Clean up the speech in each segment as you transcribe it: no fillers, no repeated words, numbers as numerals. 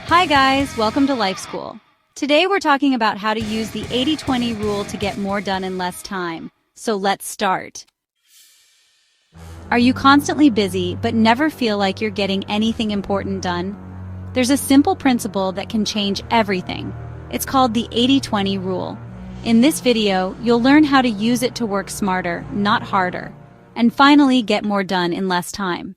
Hi guys, welcome to Life School. Today we're talking about how to use the 80-20 rule to get more done in less time. So let's start. Are you constantly busy but never feel like you're getting anything important done? There's a simple principle that can change everything. It's called the 80-20 rule. In this video, you'll learn how to use it to work smarter, not harder, and finally get more done in less time.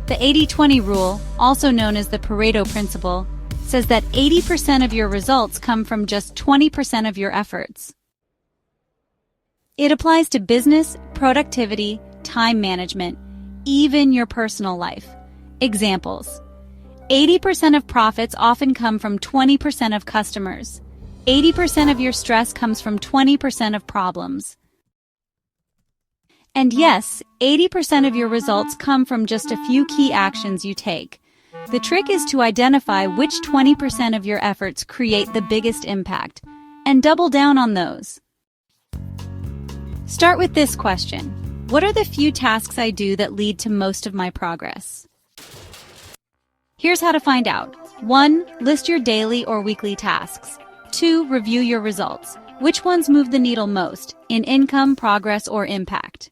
The 80-20 rule, also known as the Pareto principle, says that 80% of your results come from just 20% of your efforts. It applies to business, productivity, time management, even your personal life. Examples: 80% of profits often come from 20% of customers. 80% of your stress comes from 20% of problems. And yes, 80% of your results come from just a few key actions you take. The trick is to identify which 20% of your efforts create the biggest impact, and double down on those. Start with this question: what are the few tasks I do that lead to most of my progress? Here's how to find out. 1. List your daily or weekly tasks. 2. Review your results. Which ones move the needle most, in income, progress, or impact?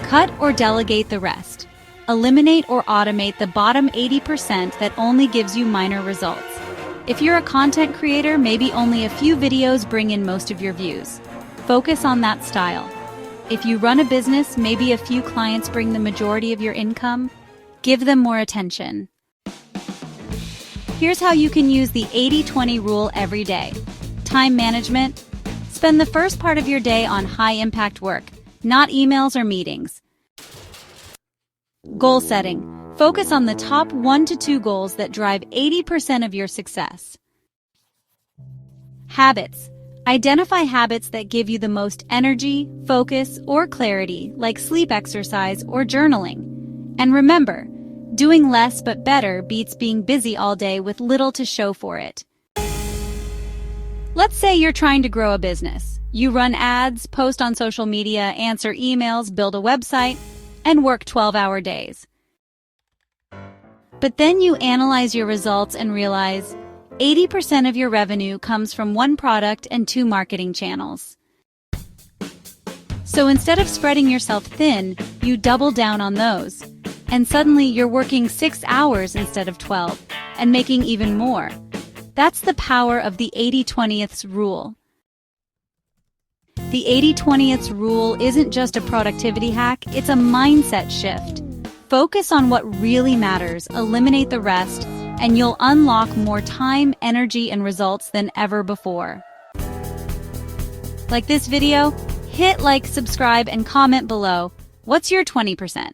Cut or delegate the rest. Eliminate or automate the bottom 80% that only gives you minor results. If you're a content creator, maybe only a few videos bring in most of your views. Focus on that style. If you run a business, maybe a few clients bring the majority of your income. Give them more attention. Here's how you can use the 80-20 rule every day. Time management. Spend the first part of your day on high-impact work, not emails or meetings. Goal setting. Focus on the top 1 to 2 goals that drive 80% of your success. Habits. Identify habits that give you the most energy, focus, or clarity, like sleep exercise or journaling. And remember, doing less but better beats being busy all day with little to show for it. Let's say you're trying to grow a business. You run ads, post on social media, answer emails, build a website, and work 12-hour days. But then you analyze your results and realize 80% of your revenue comes from 1 product and 2 marketing channels. So instead of spreading yourself thin, you double down on those. And suddenly you're working 6 hours instead of 12, and making even more. That's the power of the 80-20th rule. The 80-20th rule isn't just a productivity hack, it's a mindset shift. Focus on what really matters, eliminate the rest, and you'll unlock more time, energy, and results than ever before. Like this video? Hit like, subscribe, and comment below. What's your 20%?